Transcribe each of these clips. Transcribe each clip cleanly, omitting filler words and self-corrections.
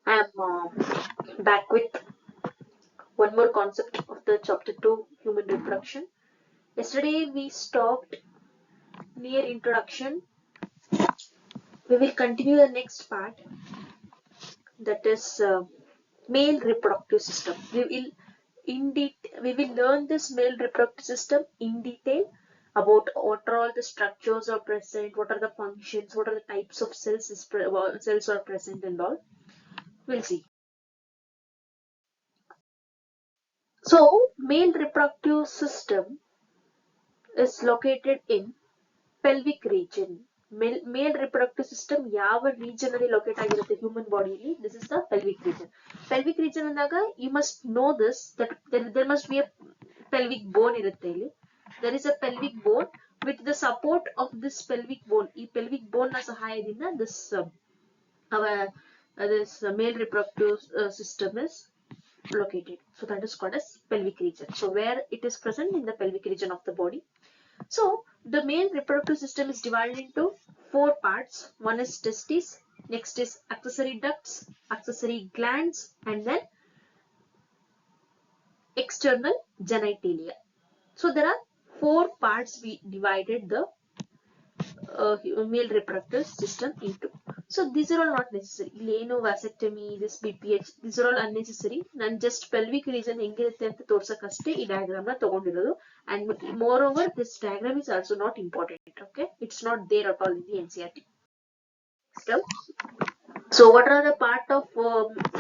I am back with one more concept of the chapter 2 human reproduction. Yesterday we stopped near introduction. We will continue the next part, that is male reproductive system. We will learn this male reproductive system in detail about what are all the structures are present, what are the functions, what are the types of cells are present and all. We'll see. So male reproductive system is located in pelvic region. Male reproductive system ಯಾವ region ಅಲ್ಲಿ locate ಆಗಿರುತ್ತೆ human body ಅಲ್ಲಿ? This is the pelvic region. Pelvic region ಅಂದಾಗ you must know this, that there must be a pelvic bone ಇರುತ್ತೆ ಇಲ್ಲಿ. There is a pelvic bone. With the support of this pelvic bone, ಈ pelvic bone ನ ಸಹಾಯದಿಂದ this male reproductive system is located. So that is called as pelvic region. So where it is present in the pelvic region of the body. So the male reproductive system is divided into 4 parts. One is testes, next is accessory ducts, accessory glands, and then external genitalia. So there are 4 parts we divided the male reproductive system into. So these are all not necessary. Leno vasectomy, this BPH, these are all unnecessary. Nan just pelvic region ಹೆಂಗಿರುತ್ತೆ ಅಂತ ತೋರ್ಸಕ್ಕಷ್ಟೇ ಈ diagram ನ ತಗೊಂಡಿರೋದು. And moreover, this diagram is also not important. Okay, it's not there at all in the NCERT. So what are the part of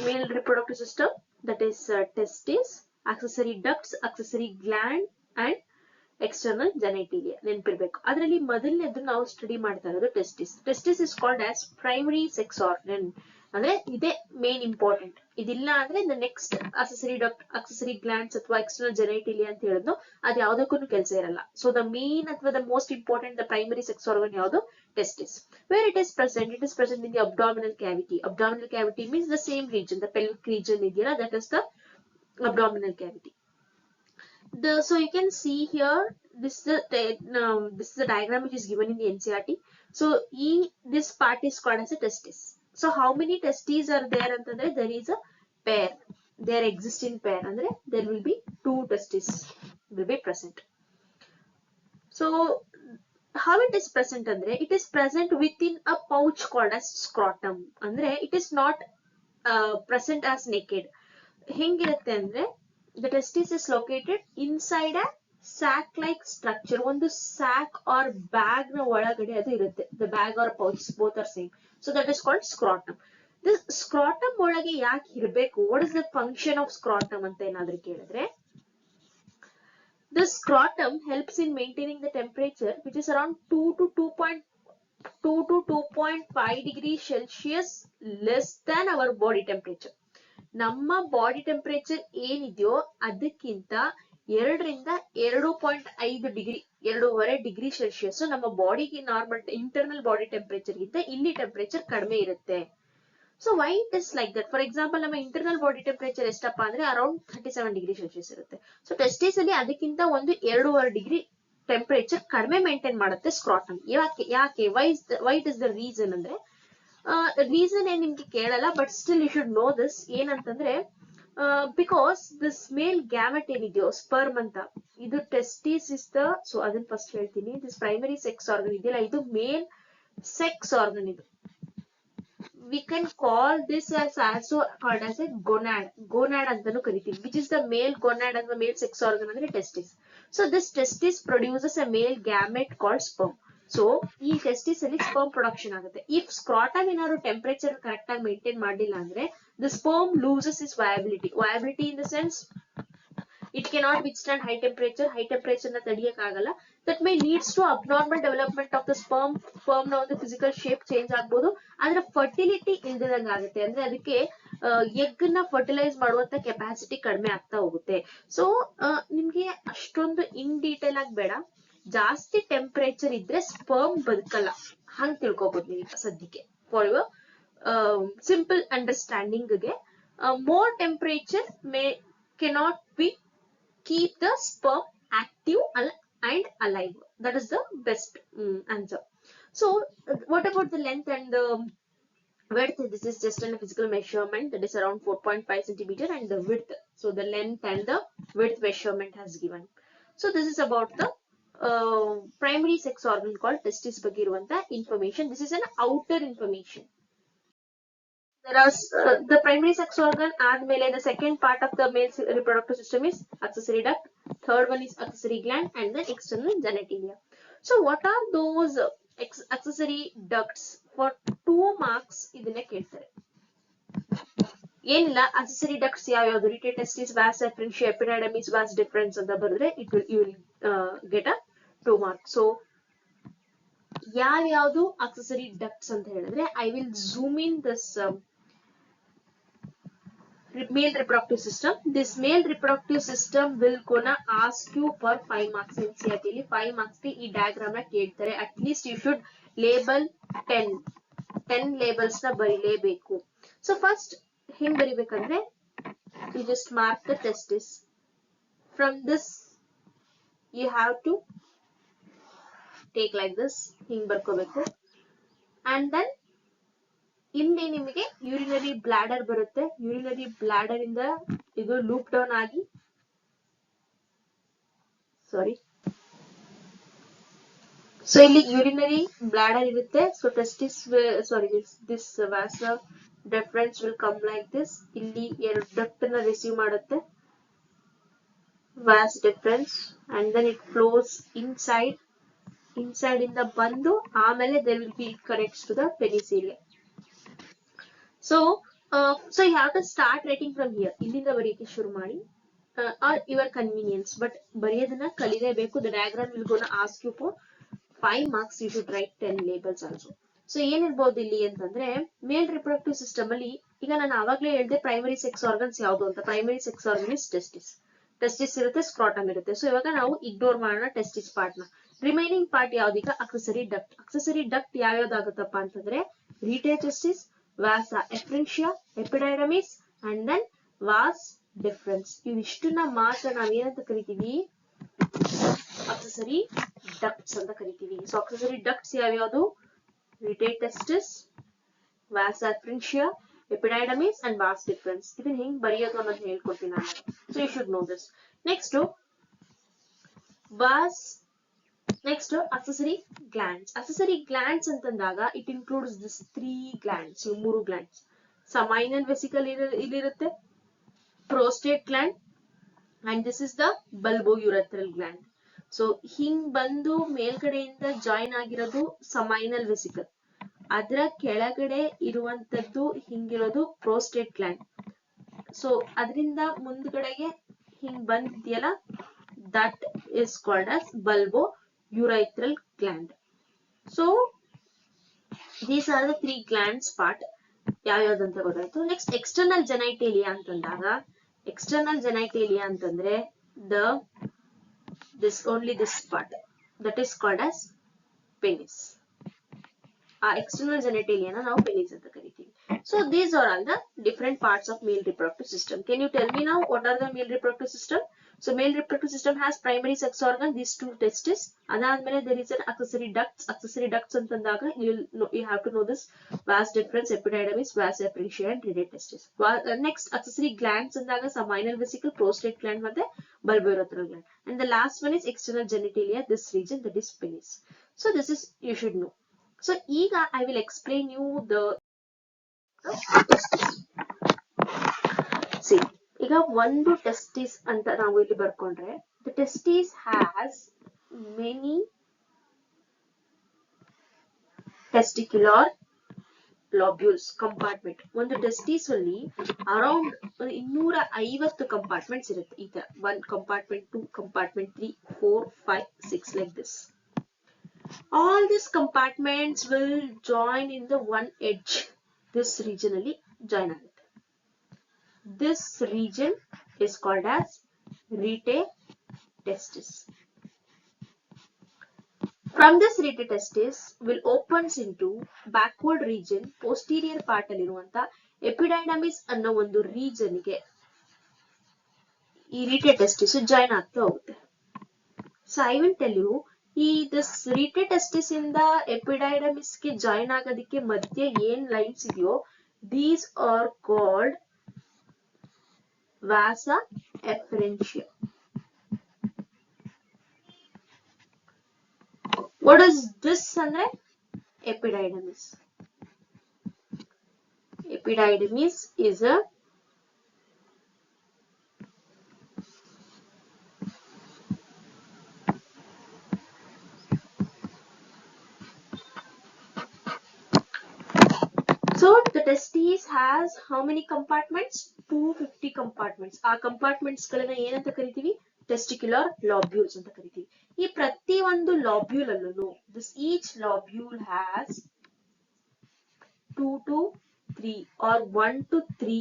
male reproductive system? That is testes, accessory ducts, accessory gland, and external genitalia. ನೆನಪಿರ್ಬೇಕು. ಅದರಲ್ಲಿ ಮೊದಲನೇದು ನಾವು study ಮಾಡ್ತಾ ಇರೋದು testis. Testis is called as primary sex organ. ಅಂದ್ರೆ ಇದೇ main important. ಇದಿಲ್ಲ ಅಂದ್ರೆ the next accessory duct, accessory glands ಅಥವಾ ಎಕ್ಸ್ಟರ್ನಲ್ ಜೆನೈಟಿಲಿಯಾ ಅಂತ ಹೇಳಿದ್ನು ಅದು ಯಾವ್ದಕ್ಕೂ ಕೆಲಸ ಇರಲ್ಲ. ಸೊ ದ ಮೇನ್ ಅಥವಾ the most important the primary sex organ ಯಾವುದು? Testis. Where it is present? It is present in the abdominal cavity. Abdominal cavity means the same region, the pelvic region ಇದೆಯಲ್ಲ, that is the abdominal cavity. So you can see here, this is the diagram which is given in the NCERT. So this part is called as a testis. So how many testes are there antandre? There is a pair. There exist in pair. Andre there will be 2 testes will be present. So how it is present andre? It is present within a pouch called as scrotum. Andre it is not present as naked. ಹೆಂಗಿರುತ್ತೆ ಅಂದ್ರೆ the testis is located inside a sac-like structure. ಒಂದು sac or bag ನ ಒಳಗಡೆ ಅದು ಇರುತ್ತೆ. The bag or pouch, both are same. So that is called scrotum. This scrotum ಒಳಗೆ ಯಾಕೆ ಇರಬೇಕು? What is the function of scrotum ಅಂತ ಏನಾದ್ರೂ ಕೇಳಿದ್ರೆ, the scrotum helps in maintaining the temperature which is around 2 to 2.5 degrees Celsius less than our body temperature. ನಮ್ಮ body temperature ಏನಿದೆಯೋ ಅದಕ್ಕಿಂತ 2ರಿಂದ 2.5 degree, 2.5 degree Celsius ನಮ್ಮ ಬಾಡಿಗೆ ನಾರ್ಮಲ್ ಇಂಟರ್ನಲ್ ಬಾಡಿ ಟೆಂಪರೇಚರ್ ಗಿಂತ ಇಲ್ಲಿ ಟೆಂಪರೇಚರ್ ಕಡಿಮೆ ಇರುತ್ತೆ. So Y it is like that? For example ನಮ್ಮ ಇಂಟರ್ನಲ್ ಬಾಡಿ ಟೆಂಪರೇಚರ್ ಎಷ್ಟಪ್ಪ ಅಂದ್ರೆ ಅರೌಂಡ್ 37 ಡಿಗ್ರಿ ಸೆಲ್ಸಿಯಸ್ ಇರುತ್ತೆ. ಸೊ ಟೆಸ್ಟಿಸ್ ಅಲ್ಲಿ ಅದಕ್ಕಿಂತ ಒಂದು 2.5 ಡಿಗ್ರಿ ಟೆಂಪರೇಚರ್ ಕಡಿಮೆ ಮೇಂಟೈನ್ ಮಾಡುತ್ತೆ ಸ್ಕ್ರಾಟಮ್. ಯಾಕೆ why it is the reason ಅಂದ್ರೆ, ರೀಸನ್ ಏನ್ ನಿಮ್ಗೆ ಕೇಳಲ್ಲ, but still you should know this. ಏನಂತಂದ್ರೆ ಬಿಕಾಸ್ ದಿಸ್ ಮೇಲ್ ಗ್ಯಾಮೆಟ್ ಏನಿದೆಯೋ ಸ್ಪರ್ಮ್ ಅಂತ, ಇದು ಟೆಸ್ಟಿಸ್ ಇಸ್ ದ, ಸೊ ಅದನ್ನ ಫಸ್ಟ್ ಹೇಳ್ತೀನಿ. ದಿಸ್ ಪ್ರೈಮರಿ ಸೆಕ್ಸ್ ಆರ್ಗನ್ ಇದೆಯಲ್ಲ, ಇದು ಮೇಲ್ ಸೆಕ್ಸ್ ಆರ್ಗನ್. ಇದು we can call this as also called as a gonad ಅಂತಾನು ಕರಿತೀವಿ, which is the male gonad and the male sex organ ಅಂದ್ರೆ testis. So this testis produces a male gamete called sperm. So ಈ testis ಅಲ್ಲಿ sperm production ಆಗುತ್ತೆ. If ಸ್ಕ್ರಾಟಮ್ ಏನಾದ್ರು temperature correct ಆಗಿ maintain ಮಾಡಿಲ್ಲ ಅಂದ್ರೆ the sperm loses is viability in the sense it cannot withstand high temperature ನ ತಡಿಯಕ್ ಆಗಲ್ಲ. that may leads to abnormal development of the sperm ನ ಒಂದು ಫಿಸಿಕಲ್ ಶೇಪ್ ಚೇಂಜ್ ಆಗ್ಬೋದು. ಆದ್ರೆ ಫರ್ಟಿಲಿಟಿ ಇಲ್ದಿದಂಗ ಆಗುತ್ತೆ. ಅಂದ್ರೆ ಅದಕ್ಕೆ ಎಗ್ ನ ಫರ್ಟಿಲೈಸ್ ಮಾಡುವಂತ ಕೆಪಾಸಿಟಿ ಕಡಿಮೆ ಆಗ್ತಾ ಹೋಗುತ್ತೆ. ಸೊ ನಿಮ್ಗೆ ಅಷ್ಟೊಂದು ಇನ್ ಡೀಟೇಲ್ ಆಗಿ ಬೇಡ, ಜಾಸ್ತಿ ಟೆಂಪರೇಚರ್ ಇದ್ರೆ ಸ್ಪರ್ಮ್ ಬದುಕಲ್ಲ ಹಂಗ್ ತಿಳ್ಕೊಬಹುದು ನೀವು ಸದ್ಯಕ್ಕೆ. ಫಾರ್ ಯುವರ್ ಸಿಂಪಲ್ ಅಂಡರ್ಸ್ಟ್ಯಾಂಡಿಂಗ್ ಗೆ, more temperature cannot be keep the sperm active and alive. That is the best answer. So what about the length and the Width, this is just a physical measurement that is around 4.5 centimeter, and the width, so the length and the width measurement has given. So this is about the primary sex organ called testis ಬಗ್ಗೆ ಇರುವಂತ information. This is an outer information. There are the primary sex organ ಆದ್ಮೇಲೆ the second part of the male reproductive system is accessory duct, third one is accessory gland, and then external genitalia. So what are those accessory ducts? For 2 marks ಇದನ್ನ ಕೇಳ್ತಾರೆ. ಏನಿಲ್ಲ, accessory ducts ಯಾವ್ಯಾವ್ದು, rete testis, vas efferentia, epididymis, vas deferens ಅಂತ ಬರೆದ್ರೆ you will get a 2 marks. So ಯಾವ್ಯಾವ್ದು accessory ducts ಅಂತ ಹೇಳಿದ್ರೆ, I will zoom in this male reproductive system. This male reproductive system will gonna ask you for 5 marks. NCERT ಅಲ್ಲಿ 5 marks ಗೆ ಈ diagram ನ ಕೇಳ್ತಾರೆ. At least you should label 10 labels ನ ಬರೀಲೇಬೇಕು. So first ಹೆಂಗ್ ಬರಿಬೇಕಂದ್ರೆ, you just mark the testis. From this you have to take like this, ಹಿಂಗ್ ಬರ್ಕೋಬೇಕು. And then ಇಲ್ಲಿ ನಿಮಗೆ ಯೂರಿನರಿ ಬ್ಲಾಡರ್ ಬರುತ್ತೆ. ಯೂರಿನರಿ ಬ್ಲಾಡರ್ ಇಂದ ಇದು ಲೂಪ್ ಡೌನ್ ಆಗಿ, ಸೊ ಇಲ್ಲಿ ಯೂರಿನರಿ ಬ್ಲಾಡರ್ ಇರುತ್ತೆ. So testis this vas deferens will come like this. ಇಲ್ಲಿ 2 ಡಕ್ಟ್ ನ ರಿಸೀವ್ ಮಾಡುತ್ತೆ, vas deferens, and then it flows inside ಇಂದ ಬಂದು ಆಮೇಲೆ there will be connects to the penis area. So you have to start writing from here. ಇಲ್ಲಿಂದ ಬರೆಯಕ್ಕೆ ಶುರು ಮಾಡಿ, or your convenience, but ಬರೆಯೋದನ್ನ ಕಲಿಲೇಬೇಕು. The diagram will gonna ask you for 5 marks. You should write 10 labels also. So ಏನಿರ್ಬೋದು ಇಲ್ಲಿ ಅಂತಂದ್ರೆ, male reproductive system ಅಲ್ಲಿ ಈಗ ನಾನು ಆವಾಗ್ಲೇ ಹೇಳ್ದೆ ಪ್ರೈಮರಿ ಸೆಕ್ಸ್ ಆರ್ಗನ್ಸ್ ಯಾವ್ದು ಅಂತ. Primary sex organ is testis ಇರುತ್ತೆ, ಸ್ಕ್ರಾಟಮ್ ಇರುತ್ತೆ. ಸೊ ಇವಾಗ ನಾವು ಇಗ್ನೋರ್ ಮಾಡೋಣ ಟೆಸ್ಟಿಸ್ ಪಾರ್ಟ್ ನ. ರಿಮೈನಿಂಗ್ ಪಾರ್ಟ್ ಯಾವ್ದೀಗ ಅಕ್ಸೆಸರಿ ಡಕ್ಟ್. ಅಕ್ಸೆಸರಿ ಡಕ್ಟ್ ಯಾವ್ಯಾವ್ದಾಗುತ್ತಪ್ಪ ಅಂತಂದ್ರೆ, rete testis, vasa efferentia, epididymis, and then vas deferens. ಇವಿಷ್ಟನ್ನ ಮಾತ್ರ ನಾವೇನಂತ ಕರಿತೀವಿ, ಅಕ್ಸೆಸರಿ ಡಕ್ಟ್ಸ್ ಅಂತ ಕರಿತೀವಿ. ಸೊ ಅಕ್ಸೆಸರಿ ಡಕ್ಟ್ಸ್ ಯಾವ್ಯಾವ್ದು, ರೀಟೆ testis, vasa ಎಫ್ರೆನ್ಷಿಯಾ, epididymis and vas deferens. ಇದನ್ನ ಹೆಂಗ್ ಬರೆಯೋದು ಅನ್ನೋದು ಹೇಳ್ಕೊಡ್ತೀನಿ ನಾನು. So you should know this. Next accessory glands. Accessory glands ಅಂತಂದಾಗ it includes this 3 glands. ಇವು 3 glands. Seminal vesicle ಇಲ್ಲಿರುತ್ತೆ, prostate gland, and this is the bulbourethral gland. So ಹಿಂಗ್ ಬಂದು ಮೇಲ್ಗಡೆಯಿಂದ ಜಾಯಿನ್ ಆಗಿರೋದು seminal vesicle. ಅದರ ಕೆಳಗಡೆ ಇರುವಂತದ್ದು ಹಿಂಗಿರೋದು ಪ್ರೋಸ್ಟೇಟ್ ಗ್ಲ್ಯಾಂಡ್. ಸೊ ಅದರಿಂದ ಮುಂದ್ಗಡೆಗೆ ಹಿಂಗ್ ಬಂದಿದೆಯಲ್ಲ, that is called as bulbourethral gland. So these are the 3 glands part. ಯಾವ್ಯಾವ್ದಂತ ಗೊತ್ತಾಯ್ತು. ನೆಕ್ಸ್ಟ್ ಎಕ್ಸ್ಟರ್ನಲ್ ಜೆನೈಟೇಲಿಯಾ ಅಂತಂದಾಗ, ಎಕ್ಸ್ಟರ್ನಲ್ ಜೆನೈಟೇಲಿಯಾ ಅಂತಂದ್ರೆ this part that is called as penis. External genitalia na now penis anta kariತೀವಿ. So these are all the different parts of male reproductive system. Can you tell me now what are the male reproductive system? So male reproductive system has primary sex organ, these 2 testes. Adadmele there is an accessory ducts. Accessory ducts antandaga you have to know this: vas deferens, epididymis, vas efferentia, and rete testis. Next accessory glands andaga seminal vesicle, prostate gland ಮತ್ತೆ bulbourethral gland. And the last one is external genitalia, this region, that is penis. So this is you should know. So ಈಗ I will explain you the see. ಈಗ ಒಂದು testis ಅಂತ ನಾವು ಇಲ್ಲಿ ಬರ್ಕೊಂಡ್ರೆ, the testis has many testicular lobules compartment. ಒಂದು testis ಅಲ್ಲಿ around 250 compartments ಇರುತ್ತೆ. ಈ ತರ 1 compartment, 2 compartment, 3, 4, 5, 6 like this. All these compartments will join in the one edge. This region alli join agutte. This region is called as rete testis. From this rete testis will opens into backward region, posterior part ಅಲ್ಲಿ ಇರುವಂತ epididymis ಅನ್ನೋ ಒಂದು region ಗೆ ಈ rete testis join ಆಗ್ತಾ ಹೋಗುತ್ತೆ. So I will tell you ಈ this ರೀಟೆ testis ಇಂದ ಎಪಿಡೈಡಮಿಸ್ ಗೆ ಜಾಯಿನ್ ಆಗೋದಕ್ಕೆ ಮಧ್ಯೆ ಏನ್ ಲೈನ್ಸ್ ಇದೆಯೋ ದೀಸ್ ಆರ್ ಕಾಲ್ಡ್ ವಾಸ ಎಫರೆನ್ಷಿಯಾ. ವಾಟ್ ಇಸ್ ದಿಸ್ ಅಂದ್ರೆ epididymis. Epididymis is a so the testis has how many compartments? 250 compartments. ಆ compartments ಗಳನ್ನ ಏನಂತ ಕರಿತೀವಿ? Testicular lobules ಅಂತ ಕರಿತೀವಿ. ಈ ಪ್ರತಿ ಒಂದು lobule ಅಲ್ಲೂ this each lobule has 2 to 3 or 1 to 3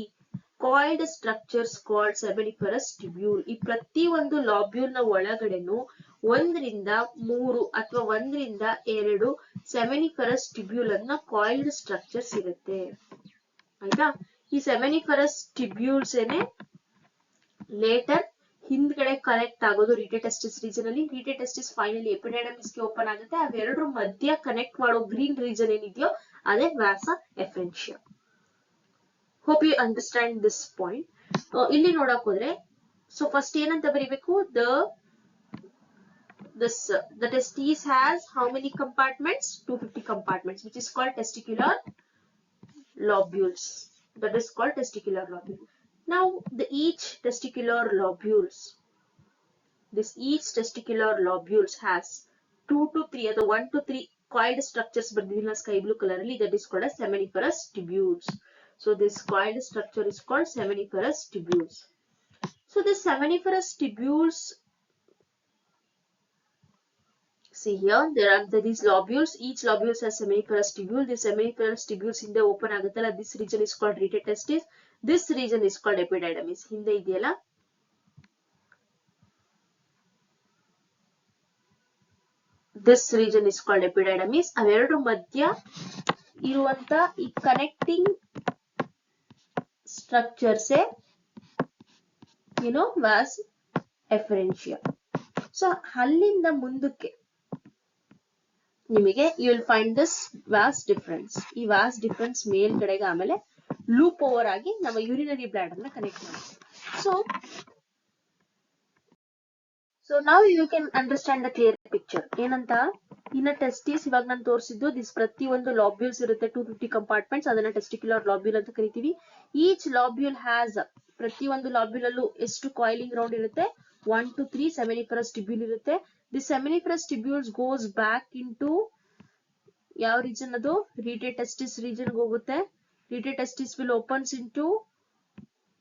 coiled structures called seminiferous tubule. ಈ ಪ್ರತಿ ಒಂದು lobule ನ ಒಳಗಡೆನೂ 1ರಿಂದ 3 ಅಥವಾ 1ರಿಂದ 2 seminiferous tubule ಅನ್ನ coiled structures ಇರುತ್ತೆ. ಆಯ್ತಾ? ಈ seminiferous tubules ಏನೇ later ಹಿಂದ್ಗಡೆ ಕನೆಕ್ಟ್ ಆಗೋದು ರೀಟೆ ಟೆಸ್ಟಿಸ್ ರೀಜನ್ ಅಲ್ಲಿ. ರೀಟೆ ಟೆಸ್ಟಿಸ್ ಫೈನಲಿ ಎಪಿಡೈಡಮಿಸ್ ಗೆ ಓಪನ್ ಆಗುತ್ತೆ. ಅವೆರಡರ ಮಧ್ಯ ಕನೆಕ್ಟ್ ಮಾಡೋ ಗ್ರೀನ್ ರೀಜನ್ ಏನಿದೆಯೋ ಅದೇ vasa efferentia. Hope you understand this point. ಇಲ್ಲಿ ನೋಡಕ್ ಹೋದ್ರೆ ಸೊ ಫಸ್ಟ್ ಏನಂತ ಬರೀಬೇಕು? the testis has how many compartments? 250 compartments, which is called testicular lobules. That is called testicular lobule. Now each testicular lobules has 2 to 3 or 1 to 3 coiled structures ಬರ್ದಿದ್ದೀನ sky blue color ಅಲ್ಲಿ. That is called as seminiferous tubules. So this coiled structure is called seminiferous tubules. So the seminiferous tubules, see here there are these lobules. Each lobules has seminiferous tubule. The seminiferous tubules ಹಿಂದೆ open ಆಗುತ್ತಲ್ಲ, this region is called rete testis. This region is called epididymis. ಹಿಂದೆ ಇದೆಯಲ್ಲ, this region is called epididymis. ಅವೆರಡು ಮಧ್ಯ ಇರುವಂತ ಈ connecting structures vas efferentia. So ಅಲ್ಲಿಂದ ಮುಂದಕ್ಕೆ ನಿಮಗೆ you will find this vas deferens. ಈ ವಾಸ್ ಡಿಫರೆನ್ಸ್ ಮೇಲ್ಗಡೆಗೆ ಆಮೇಲೆ ಲೂಪ್ ಓವರ್ ಆಗಿ ನಮ್ಮ ಯೂರಿನರಿ ಬ್ಲಾಡರ್ ನ ಕನೆಕ್ಟ್ ಮಾಡುತ್ತೆ. So now you can understand the clear picture. ಏನಂತ ಇನ್ನ ಟೆಸ್ಟಿಸ್ ಇವಾಗ ನಾನು ತೋರಿಸಿದ್ದು ದಿಸ್ ಪ್ರತಿ ಒಂದು ಲಾಬ್ಯೂಲ್ಸ್ ಇರುತ್ತೆ, 250 ಕಂಪಾರ್ಟ್ಮೆಂಟ್ಸ್, ಅದನ್ನ ಟೆಸ್ಟಿಕ್ಯುಲರ್ ಲಾಬ್ಯೂಲ್ ಅಂತ ಕರಿತೀವಿ. ಈಚ್ ಲಾಬ್ಯೂಲ್ ಹ್ಯಾಸ್, ಪ್ರತಿ ಒಂದು ಲಾಬ್ಯೂಲ್ ಅಲ್ಲೂ ಎಷ್ಟು ಕಾಯಿಲಿಂಗ್ ರೌಂಡ್ ಇರುತ್ತೆ? 1 to 3 seminiferous tubule ಇರುತ್ತೆ. The seminiferous tubules goes back into ಯಾವ ರೀಜನ್? ಅದು ರೀಟೆ ಟೆಸ್ಟಿಸ್ ರೀಜನ್ ಹೋಗುತ್ತೆ. Rete testis will opens into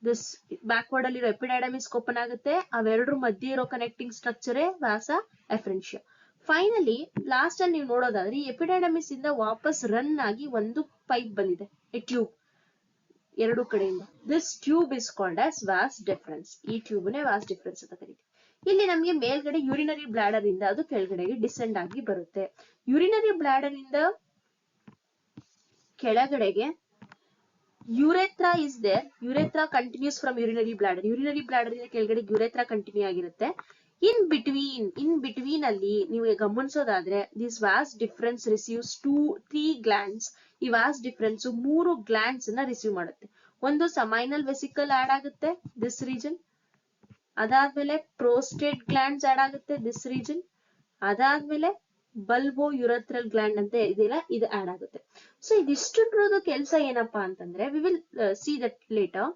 this backward ಅಲ್ಲಿ ಎಪಿಡೈಡಮಿಸ್ ಓಪನ್ ಆಗುತ್ತೆ. ಅವೆರಡರ ಮಧ್ಯೆ ಇರೋ ಕನೆಕ್ಟಿಂಗ್ ಸ್ಟ್ರಕ್ಚರ್ ವಾಸ ಎಫರೆನ್ಷಿಯಾ. ಫೈನಲಿ ಲಾಸ್ಟ್ ಅಲ್ಲಿ ನೀವು ನೋಡೋದಾದ್ರೆ ಈ ಎಪಿಡೈಡಮಿಸ್ ಇಂದ ವಾಪಸ್ ರನ್ ಆಗಿ ಒಂದು ಪೈಪ್ ಬಂದಿದೆ, ಎ ಟ್ಯೂಬ್ ಎರಡು ಕಡೆಯಿಂದ. This tube is called as was deferens. ಈ ಟ್ಯೂಬ್ ನೇ ವಾಸ್ ಡಿಫರೆನ್ಸ್ ಅಂತ ಕರೀತೀವಿ. ಇಲ್ಲಿ ನಮಗೆ ಮೇಲ್ಗಡೆ ಯೂರಿನರಿ ಬ್ಲಾಡರ್ ಇಂದ ಅದು ಕೆಳಗಡೆಗೆ ಡಿಸೆಂಡ್ ಆಗಿ ಬರುತ್ತೆ. ಯೂರಿನರಿ ಬ್ಲಾಡರ್ ಇಂದ ಕೆಳಗಡೆಗೆ urethra is there. Urethra continues from urinary bladder. Urinary bladder ಇಂದ ಕೆಳಗಡೆ ಯುರೆಥ್ರಾ ಕಂಟಿನ್ಯೂ ಆಗಿರುತ್ತೆ. ಇನ್ ಬಿಟ್ವೀನ್ ಅಲ್ಲಿ ನೀವು ಗಮನಿಸೋದಾದ್ರೆ this vas deferens receives 3 glands. ಈ ವಾಸ್ ಡಿಫರೆನ್ಸ್ 3 ಗ್ಲ್ಯಾಂಡ್ಸ್ ನ ರಿಸೀವ್ ಮಾಡುತ್ತೆ. ಒಂದು ಸಮೈನಲ್ ವೆಸಿಕಲ್ ಆಡ್ ಆಗುತ್ತೆ, ದಿಸ್ ರೀಜನ್. ಅದಾದ್ಮೇಲೆ ಪ್ರೋಸ್ಟೇಟ್ ಗ್ಲ್ಯಾಂಡ್ಸ್ ಆಡ್ ಆಗುತ್ತೆ, ದಿಸ್ ರೀಜನ್. ಅದಾದ್ಮೇಲೆ ಬಲ್ಬೋ ಯುರೆಥ್ರಲ್ ಗ್ಲ್ಯಾಂಡ್ ಅಂತ ಇದೆಯಲ್ಲ, ಇದು ಆಡ್ ಆಗುತ್ತೆ. ಸೊ ಇದಿಷ್ಟು ಕೆಲಸ ಏನಪ್ಪಾ ಅಂತಂದ್ರೆ V will see that later.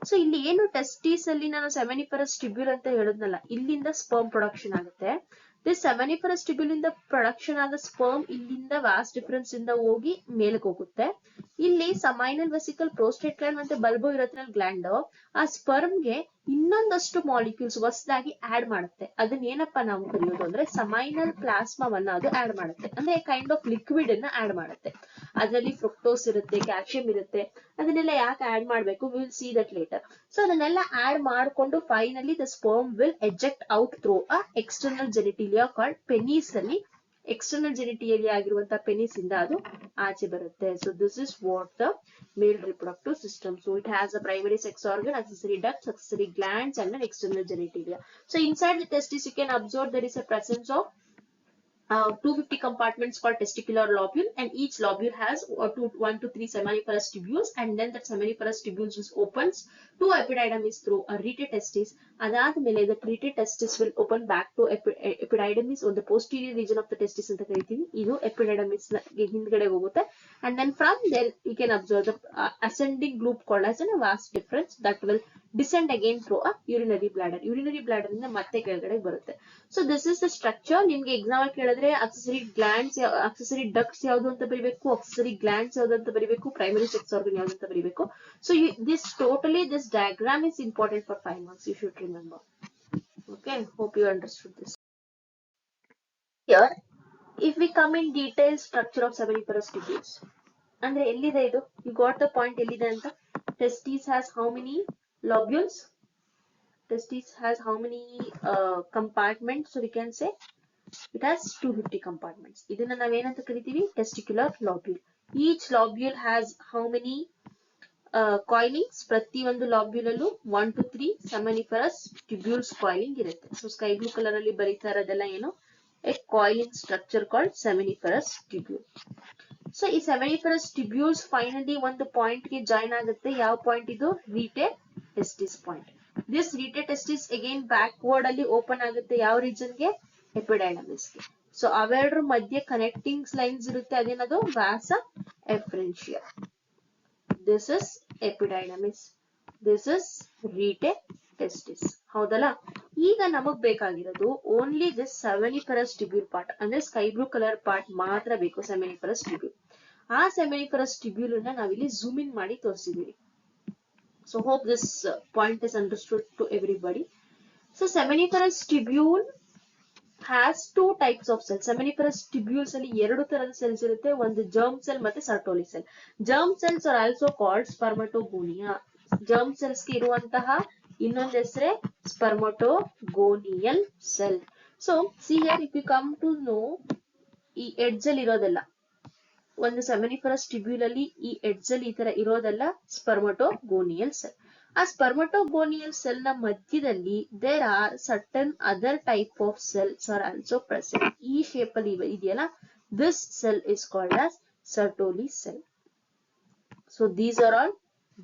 So ಇಲ್ಲಿ ಏನು ಟೆಸ್ಟಿಸ್ ಅಲ್ಲಿ ನಾನು ಸೆಮಿನಿಫರಸ್ ಟ್ಯೂಬ್ಯೂಲ್ ಅಂತ ಹೇಳಿದ್ನಲ್ಲ, ಇಲ್ಲಿಂದ ಸ್ಪರ್ಮ್ ಪ್ರೊಡಕ್ಷನ್ ಆಗುತ್ತೆ. ದಿಸ್ ಸೆಮಿನಿಫರಸ್ ಟ್ಯೂಬ್ಯೂಲ್ ಇಂದ ಪ್ರೊಡಕ್ಷನ್ ಆದ ಸ್ಪರ್ಮ್ ಇಲ್ಲಿಂದ ವಾಸ್ ಡಿಫರೆನ್ಸ್ ಇಂದ ಹೋಗಿ ಮೇಲಕ್ಕೆ ಹೋಗುತ್ತೆ. ಇಲ್ಲಿ ಸಮೈನಲ್ ವೆಸಿಕಲ್, ಪ್ರೋಸ್ಟೇಟ್ ಗ್ಲ್ಯಾಂಡ್ ಮತ್ತೆ ಬಲ್ಬೋ ಯುರೆಥ್ರಲ್ ಗ್ಲ್ಯಾಂಡ್ ಆ ಸ್ಪರ್ಮ್ಗೆ ಇನ್ನೊಂದಷ್ಟು ಮಾಲಿಕ್ಯೂಲ್ಸ್ ಹೊಸದಾಗಿ ಆಡ್ ಮಾಡುತ್ತೆ. ಅದನ್ನ ಏನಪ್ಪಾ ನಾವು ಕರೆಯೋದು ಅಂದ್ರೆ ಸಮೈನಲ್ ಪ್ಲಾಸ್ಮಾವನ್ನ ಅದು ಆಡ್ ಮಾಡುತ್ತೆ. ಅಂದ್ರೆ ಕೈಂಡ್ ಆಫ್ ಲಿಕ್ವಿಡ್ ಅನ್ನ ಆಡ್ ಮಾಡುತ್ತೆ. ಅದರಲ್ಲಿ ಫ್ರುಕ್ಟೋಸ್ ಇರುತ್ತೆ, ಕ್ಯಾಲ್ಸಿಯಂ ಇರುತ್ತೆ. ಅದನ್ನೆಲ್ಲ ಯಾಕೆ ಆಡ್ ಮಾಡ್ಬೇಕು? We will see that later. So ಅದನ್ನೆಲ್ಲ ಆಡ್ ಮಾಡ್ಕೊಂಡು finally the sperm will eject out through a external genitalia called penis ಅಲ್ಲಿ. ಎಕ್ಸ್ಟರ್ನಲ್ ಜೆನಿಟಿಲಿಯಾ ಆಗಿರುವಂತ ಪೆನಿಸ್ ಇಂದ ಅದು ಆಚೆ ಬರುತ್ತೆ. So this is what the male reproductive system. So it has a primary sex organ, accessory ducts, accessory glands and an external genitalia. So inside the testis you can observe there is a presence of 250 compartments called testicular lobule, and each lobule has 1 to 3 seminiferous tubules, and then that seminiferous tubules is opens to epididymis through a rete testis. Adadmele the rete testis will open back to epididymis on the posterior region of the testis anta karitini. Idu epididymis ಗೆ ಹಿಂದ್ಗಡೆ ಹೋಗುತ್ತೆ, and then from there you can observe the ascending loop called as a vas deferens that will descend again through a urinary bladder. Urinary bladder ಇಂದ ಮತ್ತೆ ಕೆಳಗಡೆ ಬರುತ್ತೆ. So this is the structure. ನಿಮ್ಗೆ exam ಅಲ್ಲಿ ಕೇಳಿದ್ರೆ accessory glands, accessory ducts ಯಾವುದು ಅಂತ ಬರಿಬೇಕು, accessory glands ಯಾವುದು ಅಂತ ಬರಿಬೇಕು, primary sex organ ಯಾವುದು ಅಂತ ಬರಿಬೇಕು. So this diagram is important for 5 marks. You should remember. Okay, hope you understood this. Here, if we come in detail structure of seminiferous tubules, ಅಂದ್ರೆ ಎಲ್ಲಿದೆ ಇದು? You got the point ಎಲ್ಲಿದೆ ಅಂತ? Testis has how many lobules? Testis has how many compartments? So we can say it has 250 compartments. ಇದನ್ನ ನಾವೇನಂತ ಕರಿತೀವಿ? Testicular lobule. Each lobule has how many coilings? ಪ್ರತಿ ಒಂದು lobule ಅಲ್ಲೂ 1 to 3 seminiferous tubules coiling ಇರುತ್ತೆ. So sky blue color ಅಲ್ಲಿ ಬರೀತಾ ಇರೋದೆಲ್ಲ ಏನು? A coiling structure called seminiferous tubule. So ಈ seminiferous tubules finally ಒಂದು point ಗೆ join ಆಗುತ್ತೆ. ಯಾವ ಪಾಯಿಂಟ್ ಇದು? rete testis point. This rete testis again backward ಅಲ್ಲಿ open ಆಗುತ್ತೆ ಯಾವ region ಗೆ? epididymis ಗೆ. So ಅವೆರಡರ ಮಧ್ಯೆ connecting lines ಇರುತ್ತೆ, ಅದೇನದು? vasa efferentia. This is epididymis. This is rete testis. ಹೌದಲ್ಲ? ಈಗ ನಮಗ್ ಬೇಕಾಗಿರೋದು only this seminiferous tubule part, ಅಂದ್ರೆ ಸ್ಕೈ ಬ್ಲೂ ಕಲರ್ ಪಾರ್ಟ್ ಮಾತ್ರ ಬೇಕು. seminiferous tubule. ಆ seminiferous tubule ಅನ್ನ ನಾವಿಲ್ಲಿ zoom in ಮಾಡಿ ತೋರಿಸಿದೀವಿ. So hope this point is understood to everybody. So seminiferous tubule has two types of cells. Seminiferous tubules ಅಲ್ಲಿ ಎರಡು ತರದ ಸೆಲ್ಸ್ ಇರುತ್ತೆ, ಒಂದು germ cell ಮತ್ತೆ Sertoli cell. Germ cells are also called spermatogonia. Germ cells ಗೆ ಇರುವಂತಹ ಇನ್ನೊಂದು ಹೆಸರೇ spermatogonial cell. So see here, if you come to know, ಈ ಎಡ್ಜ್ ಅಲ್ಲಿ ಇರೋದೆಲ್ಲ ಒಂದು seminiferous tubule ಅಲ್ಲಿ ಈ ಎಡ್ಜ್ ಅಲ್ಲಿ ಈ ತರ ಇರೋದೆಲ್ಲ spermatogonial cell. ಆ spermatogonial cell ನ ಮಧ್ಯದಲ್ಲಿ there are certain other type of cells are also present. ಈ shape ಅಲ್ಲಿ ಇದೆಯಲ್ಲ, this cell is called as Sertoli cell. So these are all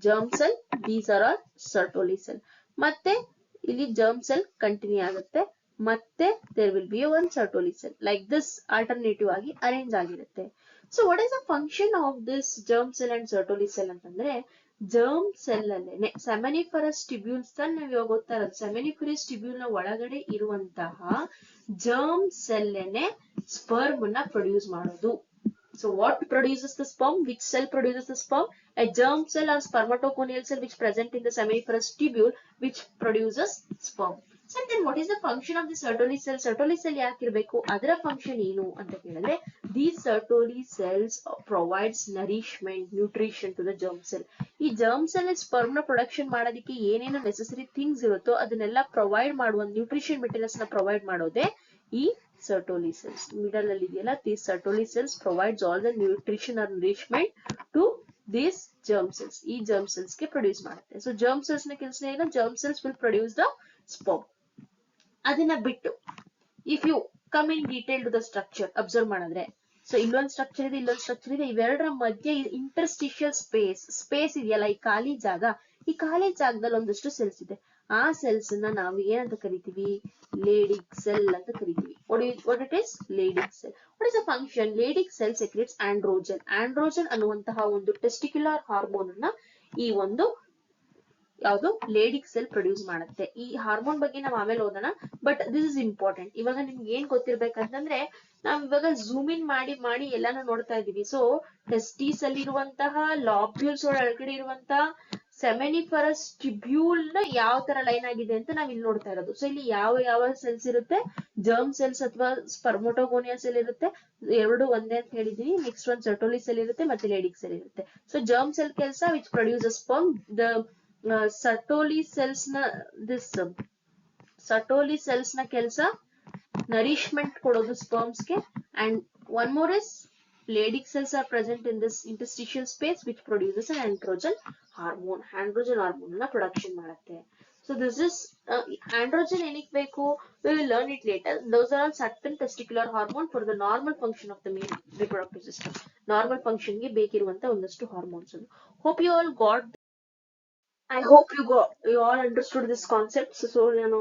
germ cell, these are all Sertoli cell. ಮತ್ತೆ ಇಲ್ಲಿ germ cell continue ಆಗುತ್ತೆ, ಮತ್ತೆ there will be one Sertoli cell. Like this alternative ಆಗಿ arrange ಆಗಿರುತ್ತೆ. So what is the function of this germ cell and Sertoli cell ಅಂತಂದ್ರೆ, germ cell ಅಲ್ಲೇನೆ seminiferous tubules ನಾವು ಇವಾಗ ಓದ್ತಾ ಇರೋದು, seminiferous tubule ನ ಒಳಗಡೆ ಇರುವಂತಹ germ cell ನೆ sperm ನ ಪ್ರೊಡ್ಯೂಸ್ ಮಾಡೋದು. So what produces the sperm? Which cell produces the sperm? A germ cell or spermatogonial cell which present in the seminiferous tubule which produces sperm. So then what is the function of the Sertoli cell? Sertoli cell ಯಾಕೆ ಇರಬೇಕು? ಅದರ function ಏನು ಅಂತ ಕೇಳಿದ್ರೆ, these Sertoli cells provides nourishment, nutrition to the germ cell. ಈ germ cell sperm ನ production ಮಾಡೋದಕ್ಕೆ ಏನೇನು ನೆಸೆಸರಿ ಥಿಂಗ್ಸ್ ಇರುತ್ತೋ ಅದನ್ನೆಲ್ಲ ಪ್ರೊವೈಡ್ ಮಾಡುವ ನ್ಯೂಟ್ರಿಷನ್ ಮೆಟೀರಿಯಲ್ಸ್ ನ ಪ್ರೊವೈಡ್ ಮಾಡೋದೇ ಈ Sertoli cells. Middle ಅಲ್ಲಿ ಇದೆಯಲ್ಲ, these Sertoli cells provides all the nutrition or nourishment to these germ cells. ಈ germ cells ಗೆ ಪ್ರೊಡ್ಯೂಸ್ ಮಾಡುತ್ತೆ. So germ cells ನ ಕೆಲಸ ಏನು? Germ cells will produce the sperm. ಅದನ್ನ ಬಿಟ್ಟು if you come in detail to the structure observe ಮಾಡಿದ್ರೆ, so ಇಲ್ಲೊಂದು ಸ್ಟ್ರಕ್ಚರ್ ಇದೆ, ಇಲ್ಲೊಂದು ಸ್ಟ್ರಕ್ಚರ್ ಇದೆ, ಇವೆರಡರ ಮಧ್ಯೆ ಇಂಟರ್ಸ್ಟಿಷಿಯಲ್ ಸ್ಪೇಸ್ ಇದೆಯಲ್ಲ, ಈ ಖಾಲಿ ಜಾಗ, ಈ ಖಾಲಿ ಜಾಗದಲ್ಲಿ ಒಂದಷ್ಟು ಸೆಲ್ಸ್ ಇದೆ. ಆ ಸೆಲ್ಸ್ ನ ನಾವು ಏನಂತ ಕರಿತೀವಿ? Leydig cell ಅಂತ ಕರಿತೀವಿ. What it is? Leydig cell. What is the function? Leydig cell secretes androgen. Androgen ಅನ್ನುವಂತಹ ಒಂದು ಟೆಸ್ಟಿಕ್ಯುಲರ್ ಹಾರ್ಮೋನ್ ಅನ್ನ ಈ ಒಂದು ಯಾವುದು Leydig cell ಪ್ರೊಡ್ಯೂಸ್ ಮಾಡುತ್ತೆ. ಈ ಹಾರ್ಮೋನ್ ಬಗ್ಗೆ ನಾವು ಆಮೇಲೆ ಓದೋಣ, ಬಟ್ ದಿಸ್ ಇಸ್ ಇಂಪಾರ್ಟೆಂಟ್. ಇವಾಗ ನಿಮ್ಗೆ ಏನ್ ಗೊತ್ತಿರ್ಬೇಕಂತಂದ್ರೆ, ನಾವ್ ಇವಾಗ ಝೂಮ್ ಇನ್ ಮಾಡಿ ಎಲ್ಲಾನು ನೋಡ್ತಾ ಇದೀವಿ. ಸೊ ಟೆಸ್ಟಿಸ್ ಅಲ್ಲಿ ಇರುವಂತಹ ಲಾಬ್ಯೂಲ್ಸ್ ಒಳಗಡೆ ಇರುವಂತಹ seminiferous tubule ನ ಯಾವ ತರ ಲೈನ್ ಆಗಿದೆ ಅಂತ ನಾವ್ ಇಲ್ಲಿ ನೋಡ್ತಾ ಇರೋದು. ಸೊ ಇಲ್ಲಿ ಯಾವ ಸೆಲ್ಸ್ ಇರುತ್ತೆ? germ cells ಅಥವಾ spermatogonia cell ಇರುತ್ತೆ, ಎರಡು ಒಂದೇ ಅಂತ ಹೇಳಿದೀನಿ. ನೆಕ್ಸ್ಟ್ ಒಂದು Sertoli cell ಇರುತ್ತೆ, ಮತ್ತೆ Leydig cell ಇರುತ್ತೆ. ಸೊ germ cell ಕೆಲಸ which produces sperm, the Sertoli cells ನ Sertoli cells ನ ಕೆಲಸ nourishment ಕೊಡೋದು sperms ಗೆ, and one more is Leydig cells are present in this interstitial space which produces an androgen hormone. Androgen hormone ನ production ಮಾಡುತ್ತೆ. So this is androgen enik beku. We will learn it later. Those are all certain testicular hormone for the normal function of the male reproductive system. Normal function ಗೆ ಬೇಕಿರುವಂತ ಒಂದಷ್ಟು hormones. Hope you all got. I hope you all understood this concept. So ನಾನು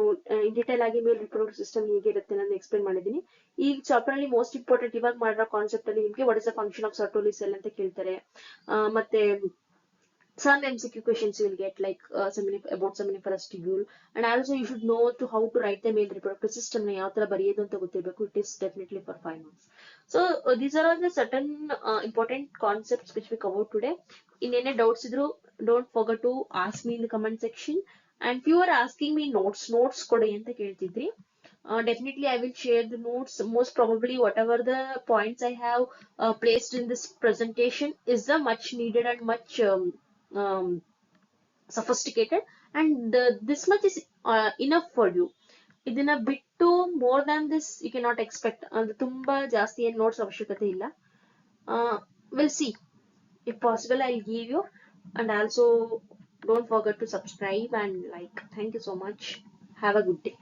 in detail ಆಗಿ ಮೇಲ್ reproductive system ಹೇಗೆ ಇರುತ್ತೆ ನಾನು explain ಮಾಡಿದ್ದೀನಿ. ಈ chapter ಅಲ್ಲಿ ಮೋಸ್ಟ್ ಇಂಪಾರ್ಟೆಂಟ್ ಇವಾಗ ಮಾಡಿರೋ ಕಾನ್ಸೆಪ್ಟ್ ಅಲ್ಲಿ ನಿಮಗೆ what is the function of Sertoli cell ಅಂತ ಕೇಳ್ತಾರೆ. ಮತ್ತೆ some MCQ questions you will get like about seminiferous tubule, and also you should know to how to write the male reproductive system na yav tara bariyodu anta gottirabeku. It is definitely for 5 months. So these are all the certain important concepts which we covered today. In any doubts idru, don't forget to ask me in the comment section. And if you are asking me notes kodi anta keltidri, definitely I will share the notes. Most probably whatever the points I have placed in this presentation is the much needed and much um, sophisticated, and this much is enough for you. ಇದನ್ನ ಬಿಟ್ಟು more than this you cannot expect. ಅದು ತುಂಬಾ ಜಾಸ್ತಿ ಏನು notes ಅವಶ್ಯಕತೆ ಇಲ್ಲ. We'll see. If possible I'll give you, and also don't forget to subscribe and like. Thank you so much. Have a good day.